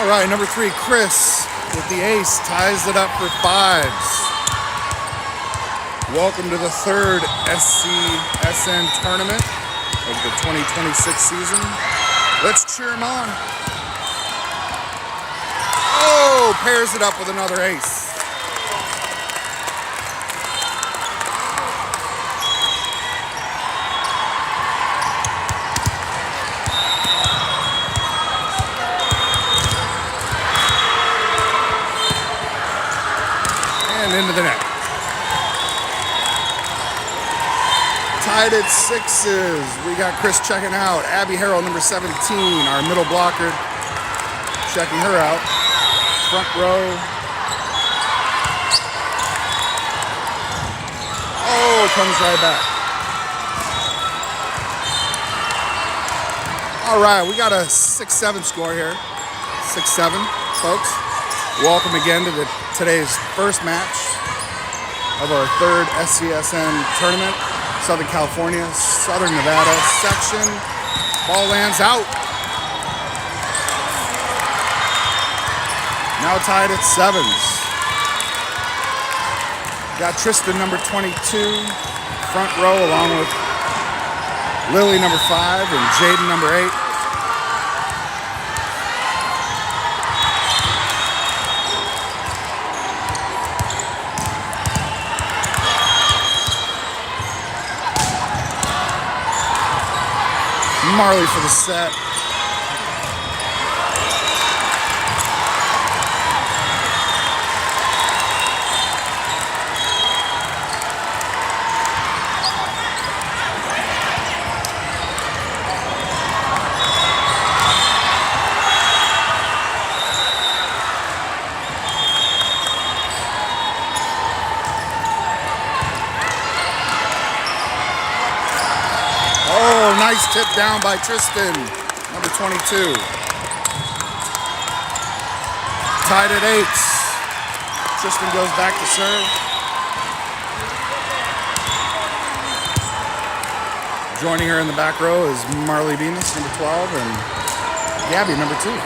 All right, number 3, Chris with the ace ties it up for 5s. Welcome to the 3rd SCSN tournament of the 2026 season. Let's cheer him on. Oh, pairs it up with another ace. And into the net. Tied at 6s. We got Chris checking out. Abby Harrell, number 17, our middle blocker, checking her out. Front row. Oh, comes right back. All right, we got a 6-7 score here. 6-7, folks. Welcome again to today's first match of our 3rd SCSN tournament. Southern California, Southern Nevada section. Ball lands out. Now tied at 7s. Got Tristan, number 22, front row, along with Lily, number 5, and Jaden, number 8. Marley for the set. Oh, nice tip down by Tristan, number 22. Tied at 8s. Tristan goes back to serve. Joining her in the back row is Marley Bemis, number 12, and Gabby, number 2.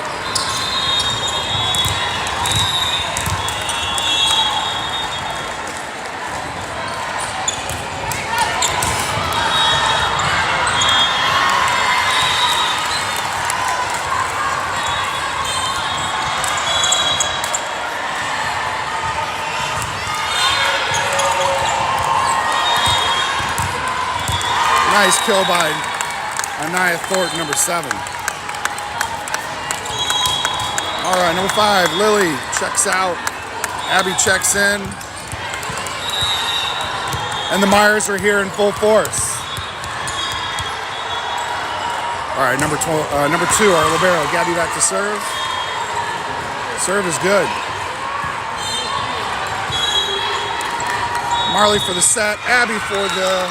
Nice kill by Anaya Thornton, number 7. All right, number 5, Lily checks out. Abby checks in. And the Myers are here in full force. All right, number 2, our libero, Gabby back to serve. Serve is good. Marley for the set. Abby for the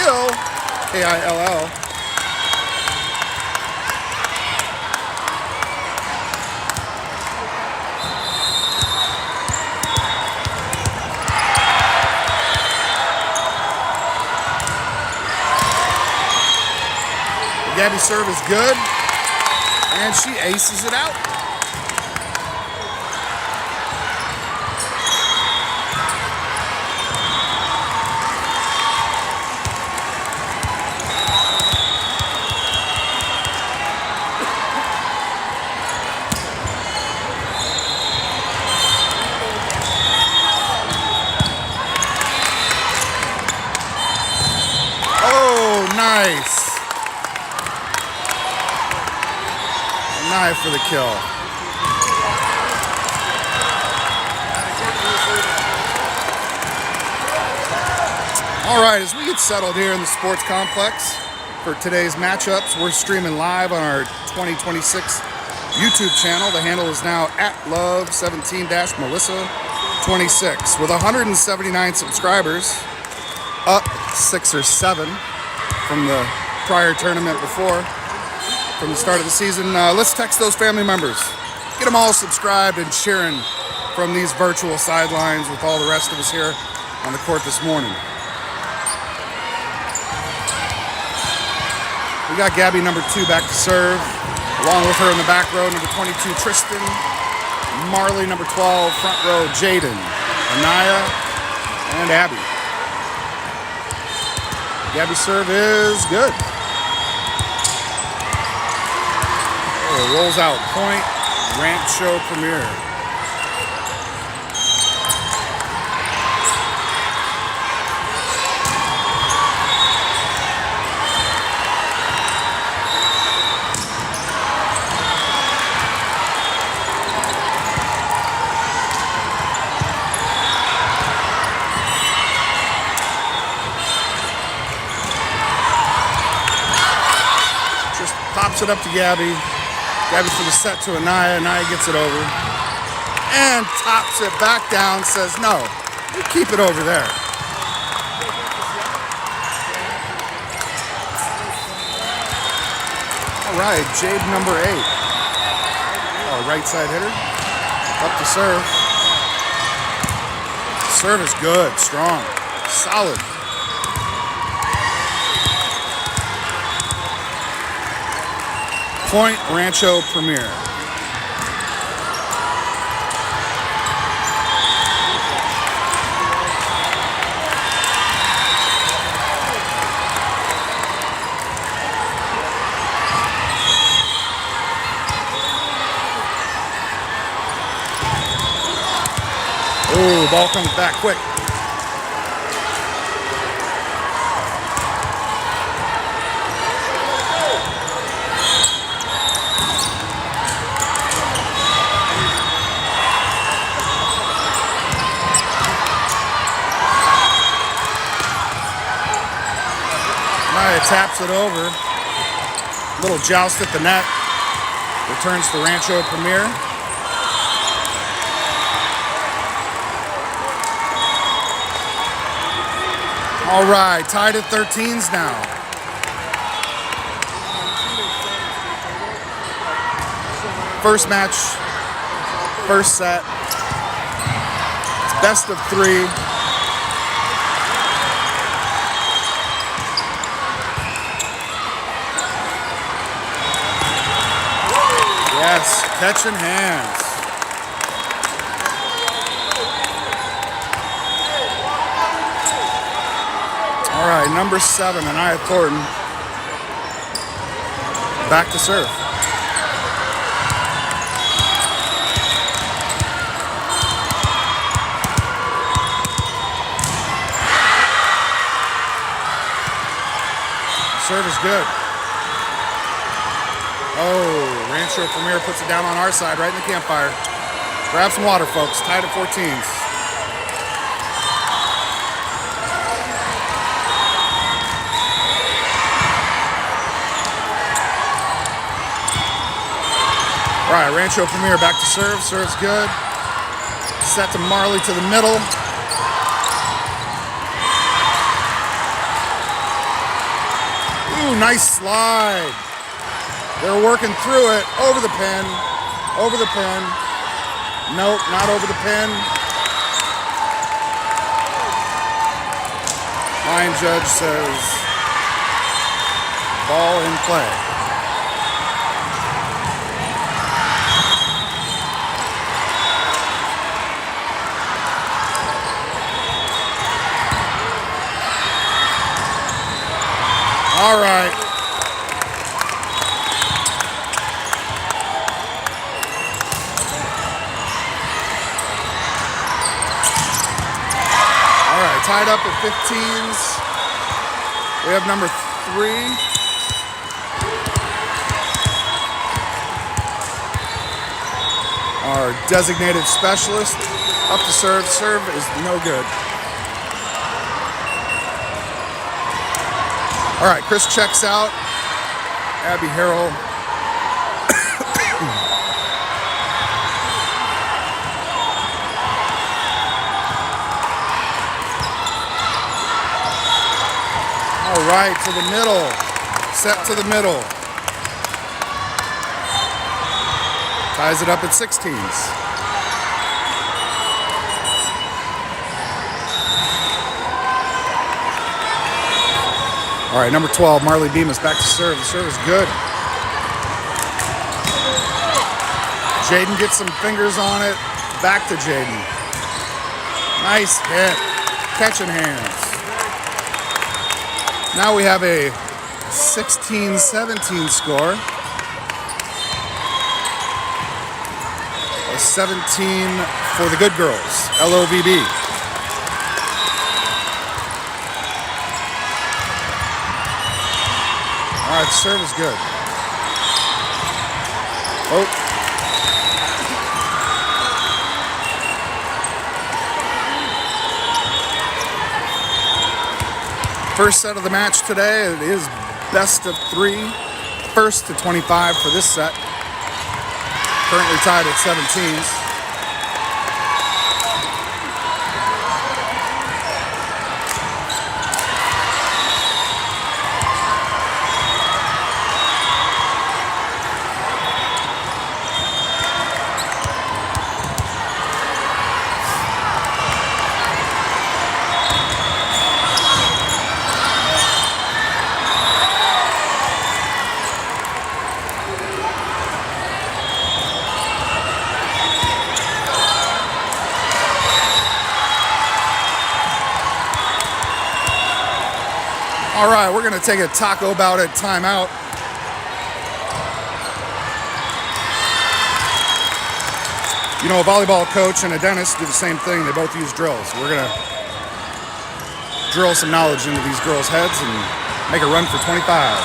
kill. K-I-L-L. Gabby's serve is good, and she aces it out. Nice. Knife for the kill. All right, as we get settled here in the sports complex for today's matchups, we're streaming live on our 2026 YouTube channel. The handle is now @love17-melissa26 with 179 subscribers, up 6 or 7 from the prior tournament before, from the start of the season. Let's text those family members. Get them all subscribed and cheering from these virtual sidelines with all the rest of us here on the court this morning. We got Gabby, number 2, back to serve. Along with her in the back row, number 22, Tristan. Marley, number 12, front row, Jaden. Anaya, and Abby. Gabby's serve is good. Oh, rolls out, point, Rancho Premier. Pops it up to Gabby. Gabby for the set to Anaya. Anaya gets it over. And tops it back down. Says, no, you keep it over there. All right, Jade number 8. Oh, right side hitter. Up to serve. Serve is good, strong, solid. Point, Rancho Premier. Ooh, ball comes back quick. Taps it over. Little joust at the net. Returns to Rancho Premier. All right, tied at 13s now. First match, first set. It's best of 3. Yes, catching hands. All right, number 7, Anaya Thornton. Back to serve. Serve is good. Oh, Rancho Premier puts it down on our side, right in the campfire. Grab some water, folks. Tied at 14s. All right, Rancho Premier back to serve. Serves good. Set to Marley to the middle. Ooh, nice slide. They're working through it, over the pin, over the pin. Nope, not over the pin. Line judge says, ball in play. All right. Tied up at 15s. We have number 3. Our designated specialist up to serve. Serve is no good. All right, Chris checks out. Abby Harrell. All right, to the middle. Set to the middle. Ties it up at 16s. All right, number 12, Marley Bemis back to serve. The serve is good. Jaden gets some fingers on it. Back to Jaden. Nice hit. Catching hands. Now we have a 16-17 score. A 17 for the good girls. LOVB. All right, serve is good. Oh. First set of the match today. It is best of 3. First to 25 for this set. Currently tied at 17s. All right, we're gonna take a taco bout at timeout. You know, a volleyball coach and a dentist do the same thing. They both use drills. We're gonna drill some knowledge into these girls' heads and make a run for 25.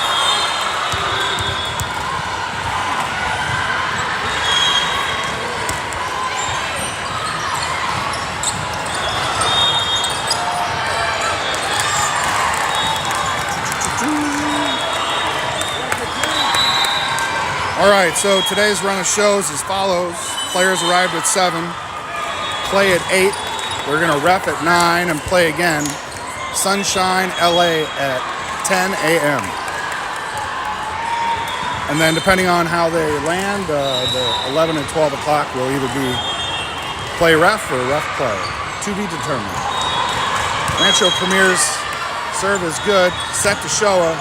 All right, so today's run of shows as follows. Players arrived at 7, play at 8. We're gonna ref at 9 and play again. Sunshine, LA at 10 a.m. And then depending on how they land, the 11 and 12 o'clock will either be play ref or ref play, to be determined. Rancho Premier's serve is good, set to Showa.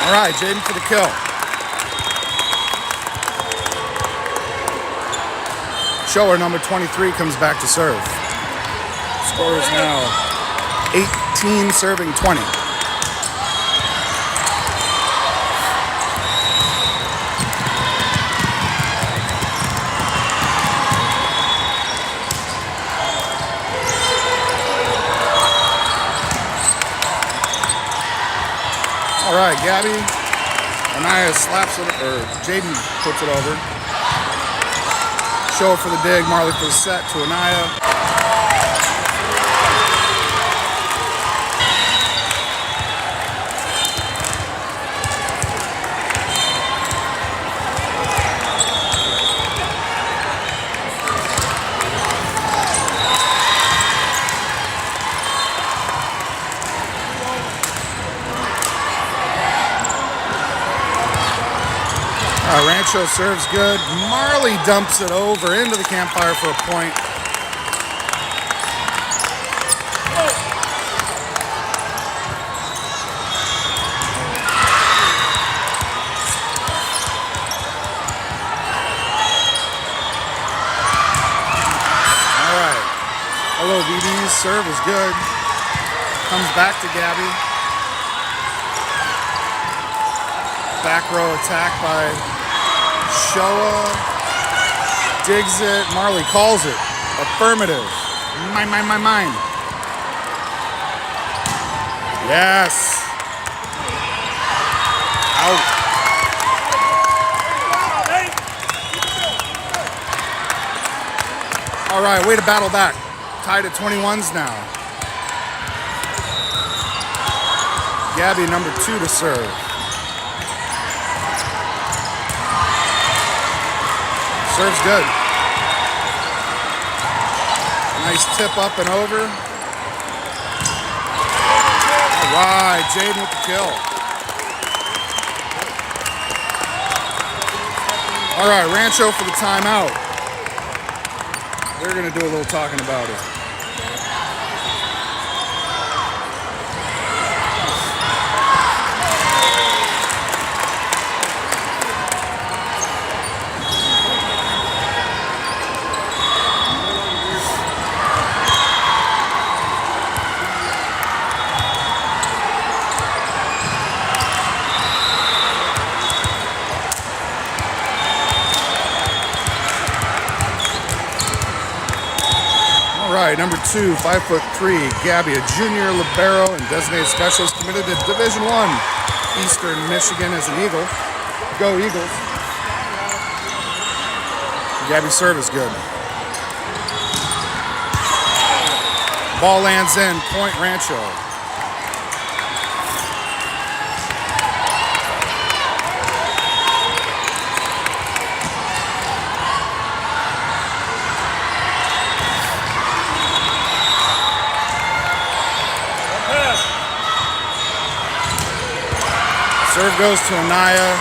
All right, Jaden for the kill. Shower number 23 comes back to serve. Score is now 18 serving 20. All right, Gabby. Anaya slaps it, or Jaden puts it over. Show for the dig, Marley for the set to Anaya. Rancho serves good. Marley dumps it over into the campfire for a point. All right. Hello, VB's serve is good. Comes back to Gabby. Back row attack by Showa, digs it, Marley calls it. Affirmative. Mine. Yes. Out. All right, way to battle back. Tied at 21s now. Gabby, number 2 to serve. Serves good. Nice tip up and over. right, Jaden with the kill. All right, Rancho for the timeout. They're going to do a little talking about it. All right, number 2, 5'3", Gabby, a junior libero and designated specialist, committed to Division I, Eastern Michigan as an Eagle. Go Eagles. Gabby's serve is good. Ball lands in, point Rancho. Serve goes to Anaya.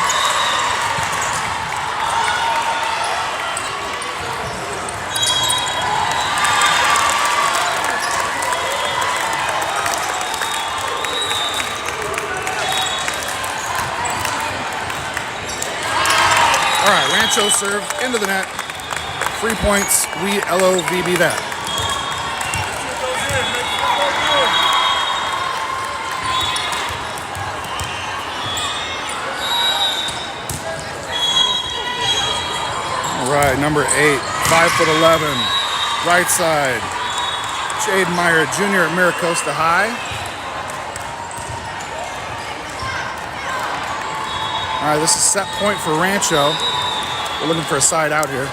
All right, Rancho serve into the net. 3 points. We LOVB that. All right, number 8, 5'11", right side, Jade Meyer, junior at Miracosta High. All right, this is set point for Rancho. We're looking for a side out here.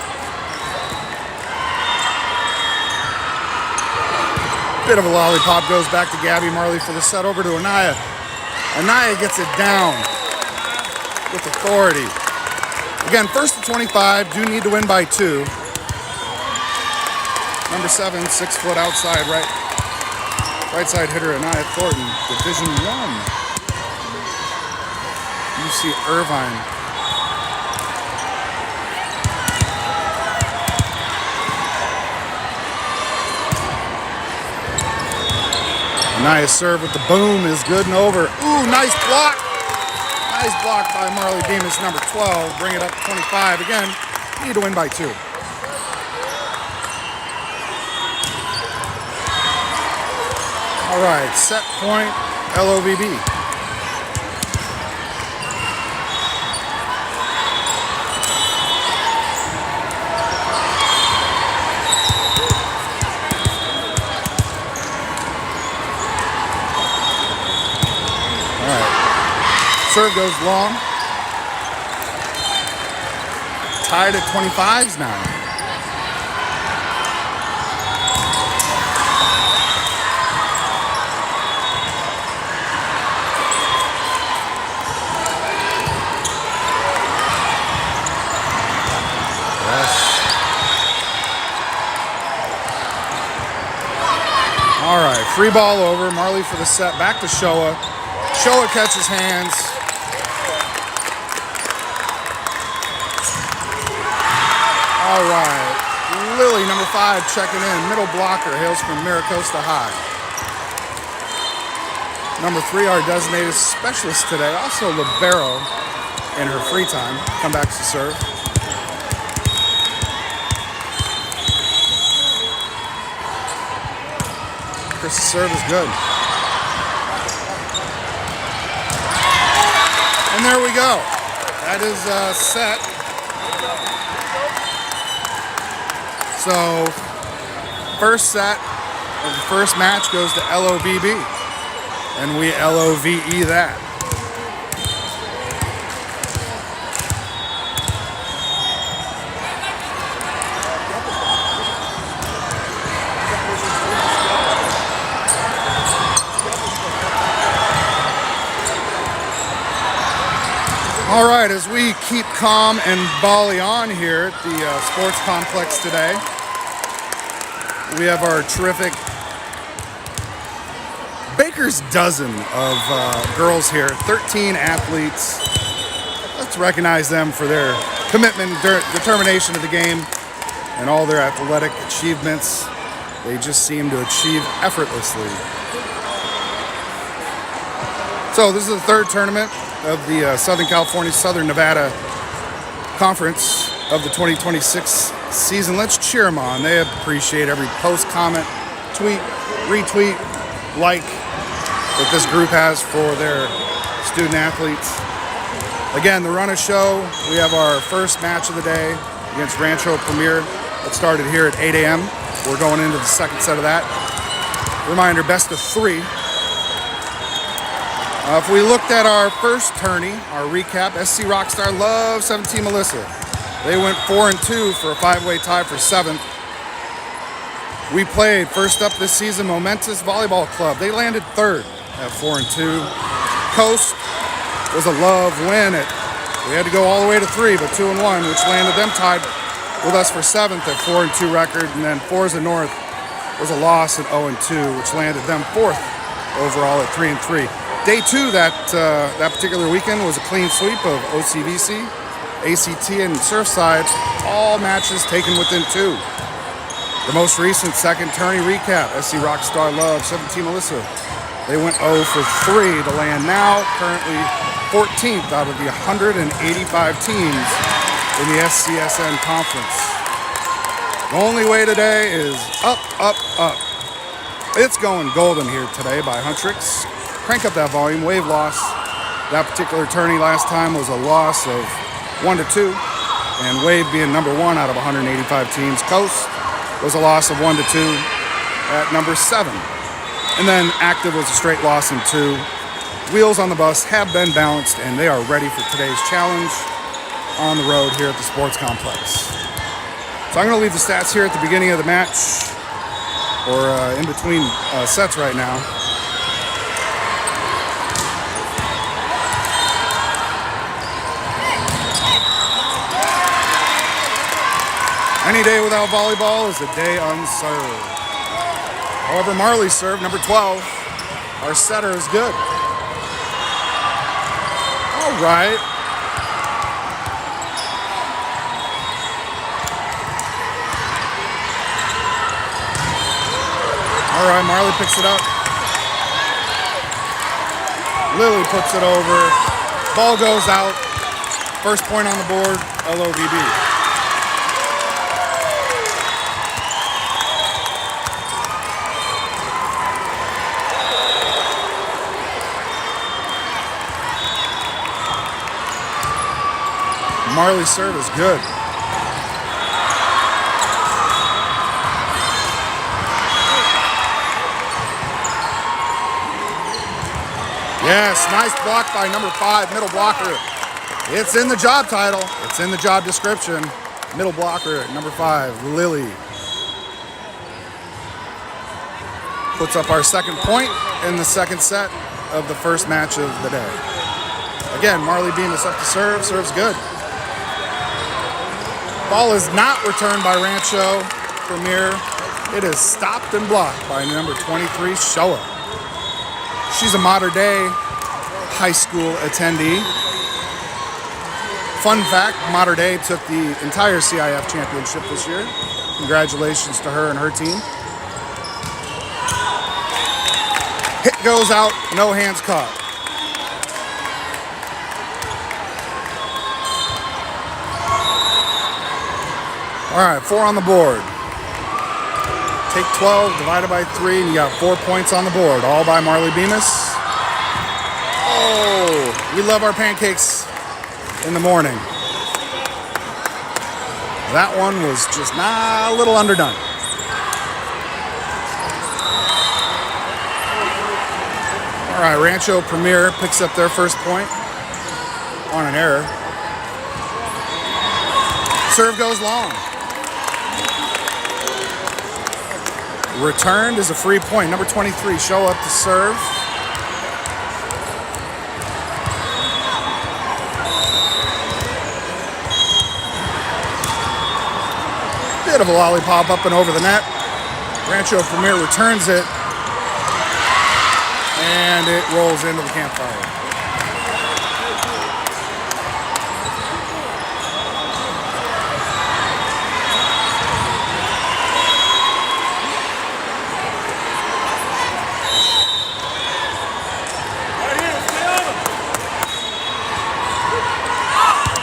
Bit of a lollipop goes back to Gabby Marley for the set over to Anaya. Anaya gets it down with authority. Again, first to 25, do need to win by 2. Number 7, 6 foot outside, right side hitter Anaya Thornton, Division I. UC Irvine. Anaya's serve with the boom is good and over. Ooh, nice block. Nice block by Marley Bemis, number 12. Bring it up to 25. Again, need to win by 2. All right, set point, LOVB. Serve goes long. Tied at 25s now. Yes. All right, free ball over. Marley for the set. Back to Showa. Showa catches hands. All right, Lily, number 5, checking in. Middle blocker, hails from Miracosta High. Number 3, our designated specialist today, also libero in her free time. Come back to serve. Chris's serve is good. And there we go. That is set. So, first set of the first match goes to LOVB, and we LOVE that. All right, as we keep calm and volley on here at the sports complex today, we have our terrific baker's dozen of girls here, 13 athletes. Let's recognize them for their commitment, their determination to the game, and all their athletic achievements. They just seem to achieve effortlessly. So this is the third tournament of the Southern California, Southern Nevada Conference of the 2026 season. Let's cheer them on. They appreciate every post, comment, tweet, retweet, like that this group has for their student athletes. Again, the run of show, we have our first match of the day against Rancho Premier. It started here at 8 a.m. We're going into the second set of that. Reminder, best of 3. If we looked at our first tourney, our recap, SC Rockstar Love 17 Melissa. They went 4-2 for a 5-way tie for 7th. We played first up this season, Momentous Volleyball Club. They landed 3rd at 4-2. Coast was a Love win. We had to go all the way to 3, but 2-1, which landed them tied with us for 7th at 4-2 record. And then Forza North was a loss at 0-2, which landed them 4th overall at 3-3. Day 2 that particular weekend was a clean sweep of OCVC, ACT, and Surfside. All matches taken within 2. The most recent second tourney recap, SC Rockstar Love 17 Melissa. They went 0 for 3 to land now currently 14th out of the 185 teams in the SCSN conference. The only way today is up, up, up. It's going golden here today by Huntrix. Crank up that volume. Wave loss. That particular tourney last time was a loss of 1-2, and Wave being number 1 out of 185 teams. Coast was a loss of 1-2 at number 7, and then Active was a straight loss in 2. Wheels on the bus have been balanced, and they are ready for today's challenge on the road here at the sports complex. So I'm going to leave the stats here at the beginning of the match, or in between sets right now. Any day without volleyball is a day unserved. However, Marley's serve, number 12, our setter, is good. All right. All right, Marley picks it up. Lily puts it over. Ball goes out. First point on the board, LOVB. Marley's serve is good. Yes, nice block by number 5, middle blocker. It's in the job title. It's in the job description. Middle blocker at number 5, Lily. Puts up our second point in the second set of the first match of the day. Again, Marley being us up to serve. Serves good. Ball is not returned by Rancho Premier. It is stopped and blocked by number 23, Showa. She's a modern day high school attendee. Fun fact, Modern Day took the entire CIF championship this year. Congratulations to her and her team. Hit goes out, no hands caught. All right, 4 on the board. Take 12, divided by 3, and you got 4 points on the board, all by Marley Bemis. Oh, we love our pancakes in the morning. That one was just a little underdone. All right, Rancho Premier picks up their first point on an error. Serve goes long. Returned is a free point. Number 23, show up to serve. Bit of a lollipop up and over the net. Rancho Premier returns it. And it rolls into the campfire.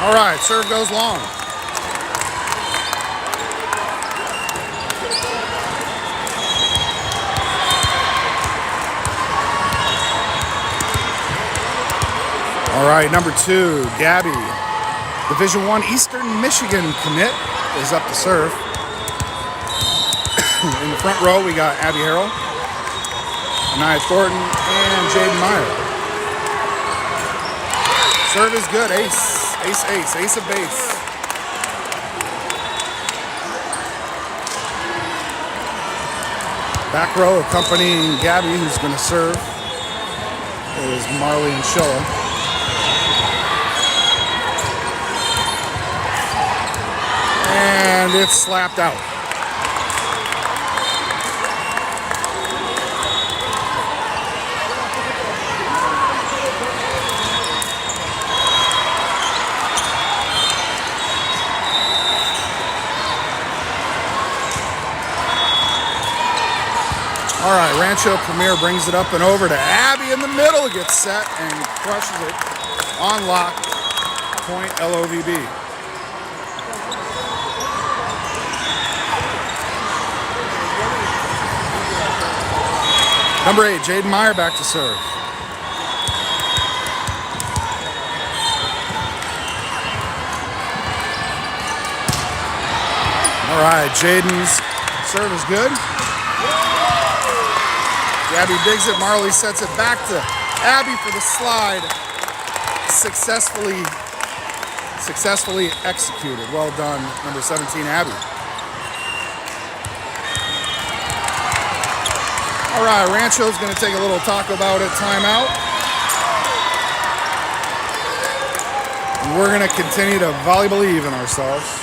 All right, serve goes long. All right, number 2, Gabby. Division I Eastern Michigan commit is up to serve. In the front row, we got Abby Harrell, Anaya Thornton, and Jaden Meyer. Serve is good, ace. Ace of base. Back row accompanying Gabby, who's going to serve, is Marley and Shoa. And it's slapped out. All right, Rancho Premier brings it up and over to Abby in the middle. Gets set and crushes it on lock. Point LOVB. Number 8, Jaden Meyer back to serve. All right, Jaden's serve is good. Abby digs it. Marley sets it back to Abby for the slide. Successfully executed. Well done, number 17, Abby. All right, Rancho's going to take a little talk about it. Timeout. And we're going to continue to believe in ourselves.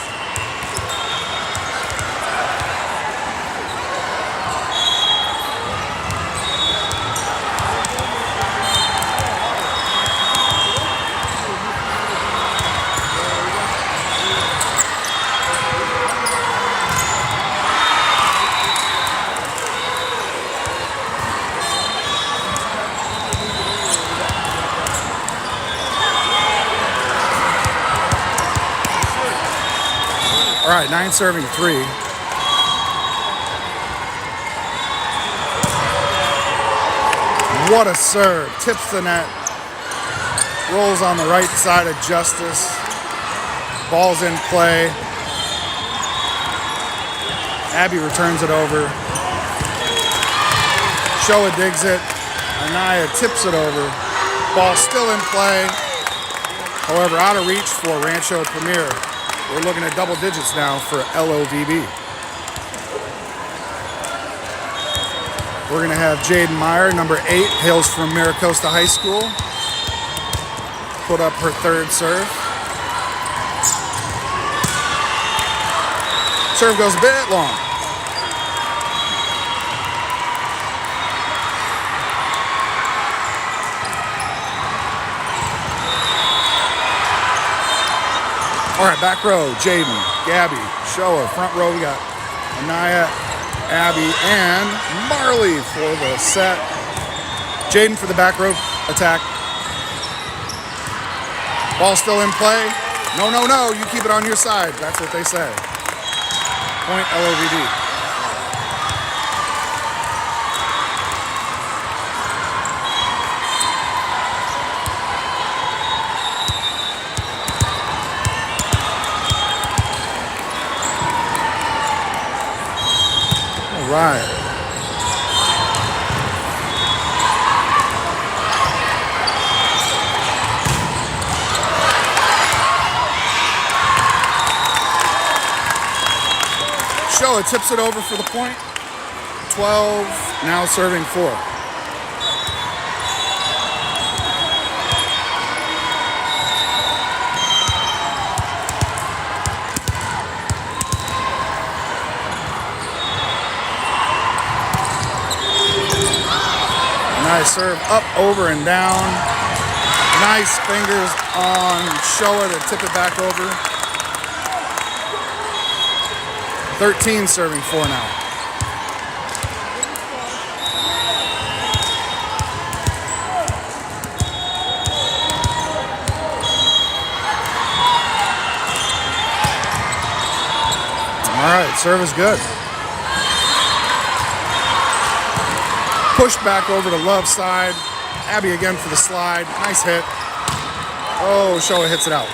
All right, 9 serving 3. What a serve. Tips the net. Rolls on the right side of Justice. Ball's in play. Abby returns it over. Shoa digs it. Anaya tips it over. Ball still in play. However, out of reach for Rancho Premier. We're looking at double digits now for LOVB. We're going to have Jaden Meyer, number 8, hails from Maricosta High School. Put up her 3rd serve. Serve goes a bit long. All right, back row, Jaden, Gabby, Shoa. Front row, we got Anaya, Abby, and Marley for the set. Jaden for the back row attack. Ball still in play. No, you keep it on your side. That's what they say. Point LOVD. Right. Shoa tips it over for the point. 12, now serving 4. Nice serve, up, over, and down. Nice fingers on Showa to tip it back over. 13 serving 4 now. All right, serve is good. Push back over to love side. Abby again for the slide. Nice hit. Oh, Showa hits it out.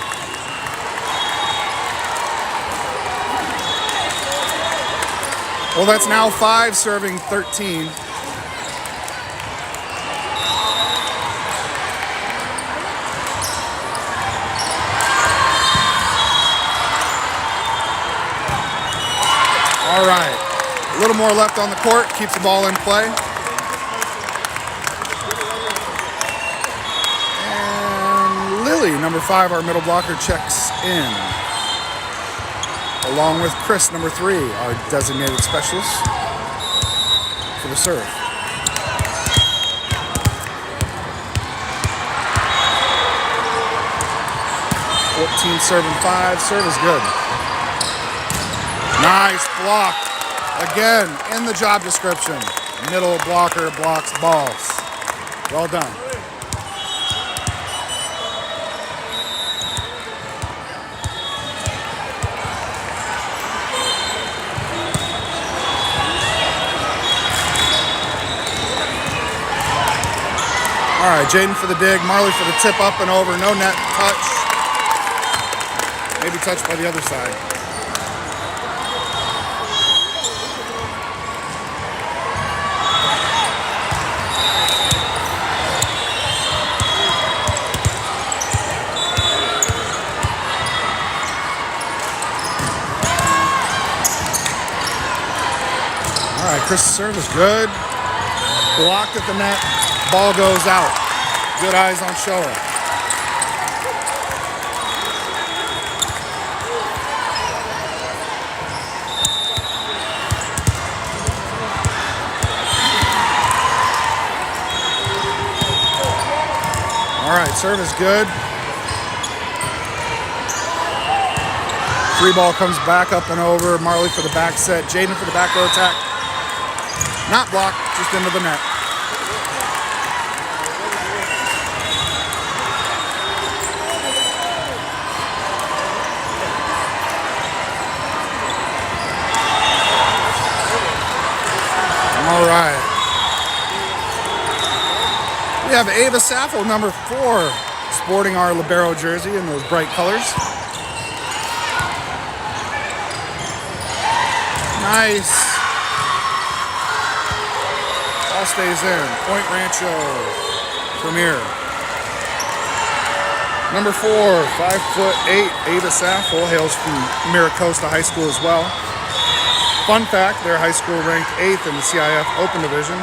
Well, that's now 5 serving 13. All right, a little more left on the court, keeps the ball in play. And Lily, number 5, our middle blocker, checks in. Along with Chris, number 3, our designated specialist for the serve. Serving 5, serve is good. Nice block. Again, in the job description. Middle blocker blocks balls. Well done. All right, Jaden for the dig, Marley for the tip up and over. No net touch. Maybe touched by the other side. All right, Chris' serve is good. Blocked at the net. Ball goes out. Good eyes on Showa. All right, serve is good. 3 ball comes back up and over. Marley for the back set. Jaden for the back row attack. Not blocked, just into the net. All right. We have Ava Saffel, number 4, sporting our libero jersey in those bright colors. Nice. All stays in. Point Rancho Premier. Number 4, 5'8", Ava Saffel, hails from Miracosta High School as well. Fun fact, their high school ranked 8th in the CIF Open Division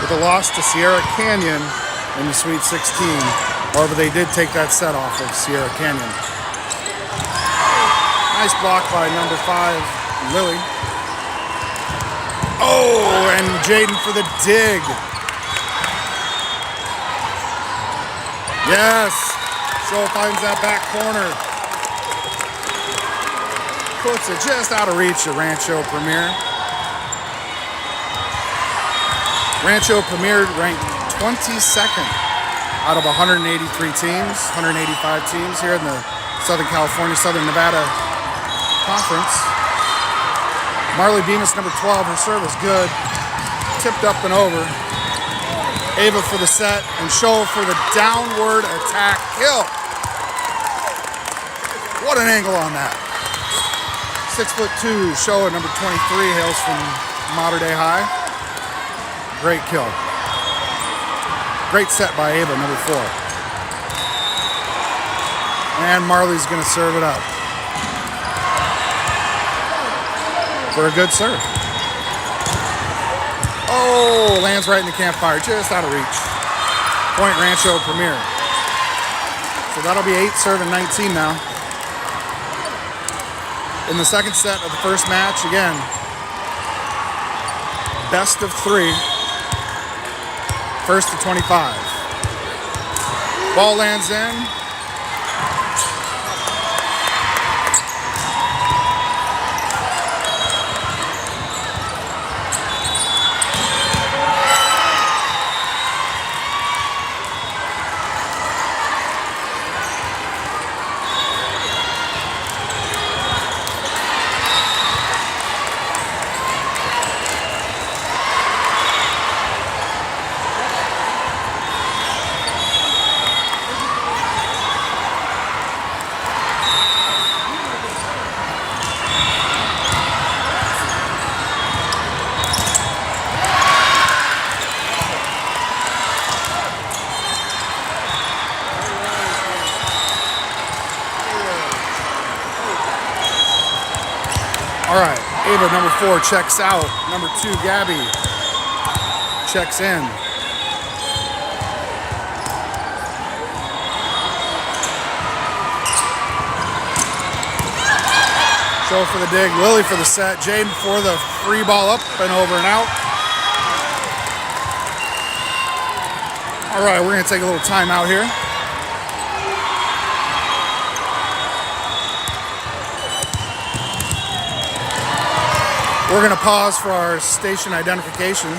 with a loss to Sierra Canyon in the Sweet 16. However, they did take that set off of Sierra Canyon. Nice block by number 5, Lily. Oh, and Jaden for the dig. Yes, Showa finds that back corner. Puts it just out of reach of Rancho Premier. Rancho Premier ranked 22nd out of 183 teams, 185 teams here in the Southern California, Southern Nevada Conference. Marley Bemis, number 12, her serve is good. Tipped up and over. Ava for the set, and Showa for the downward attack kill. What an angle on that. 6'2", Showa, number 23, hails from Mater Dei High. Great kill. Great set by Ava, number 4. And Marley's going to serve it up for a good serve. Oh, lands right in the campfire, just out of reach. Point Rancho Premier. So that'll be 8 serving 19 now. In the second set of the first match, again, best of 3. First to 25. Ball lands in. All right, Ava, number 4, checks out. Number 2, Gabby, checks in. Show for the dig, Lily for the set, Jaden for the free ball up and over and out. All right, we're gonna take a little time out here. We're going to pause for our station identification.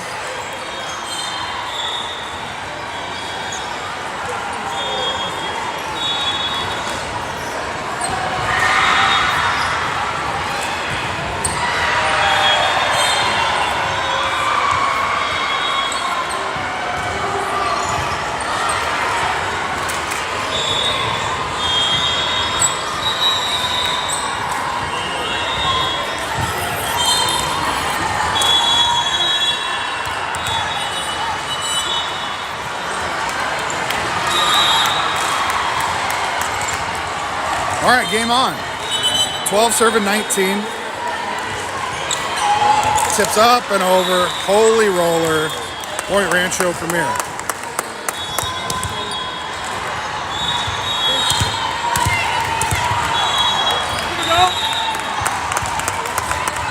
All right, game on. 12 serving 19. Tips up and over. Holy roller. Point Rancho Premier.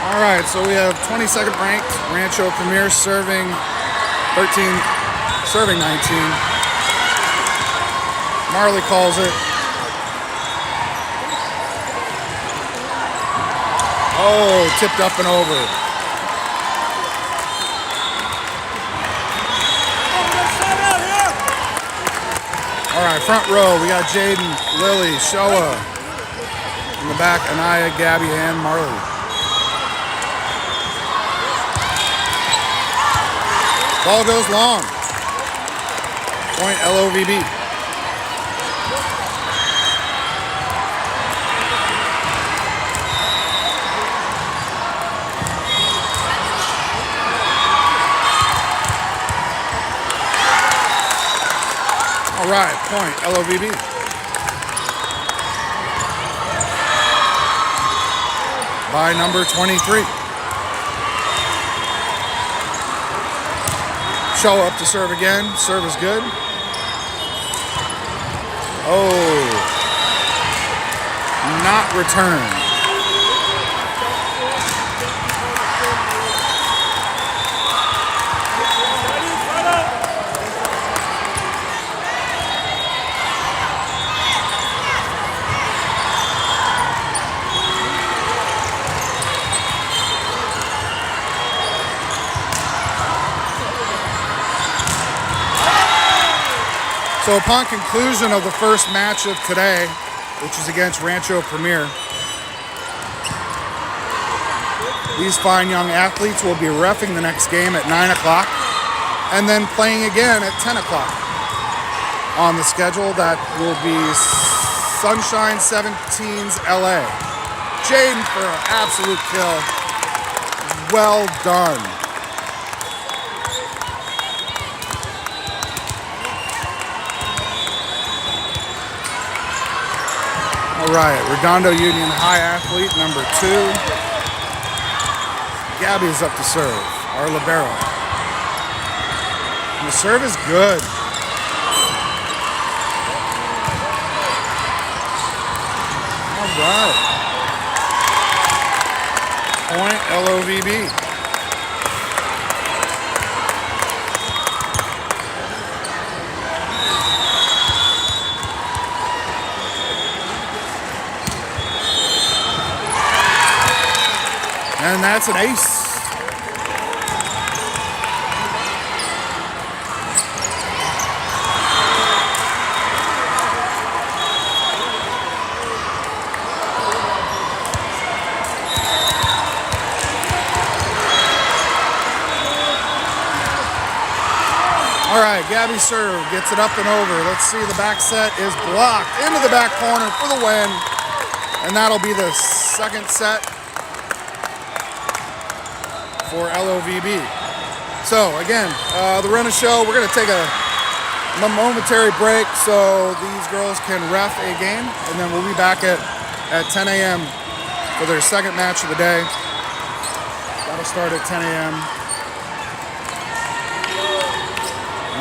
All right, so we have 22nd ranked Rancho Premier serving 13, serving 19. Marley calls it. Oh, tipped up and over. All right, front row, we got Jaden, Lily, Shoa. In the back, Anaya, Gabby, and Marley. Ball goes long. Point LOVB. All right, point LOVB. By number 23. Show up to serve again. Serve is good. Oh, not returned. So upon conclusion of the first match of today, which is against Rancho Premier, these fine young athletes will be reffing the next game at 9 o'clock and then playing again at 10 o'clock. On the schedule, that will be Sunshine 17's LA. Jaden for an absolute kill. Well done. All right, Redondo Union High athlete, number 2. Gabby's up to serve, our libero. And the serve is good. All right. Point LOVB. And that's an ace. All right, Gabby serve, gets it up and over. Let's see, the back set is blocked into the back corner for the win. And that'll be the second set for LOVB. So again, the run of show, we're gonna take a momentary break so these girls can ref a game, and then we'll be back at 10 a.m. for their second match of the day. That'll start at 10 a.m.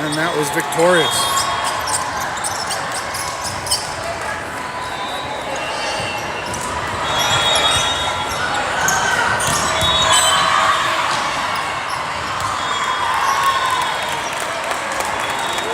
And that was victorious.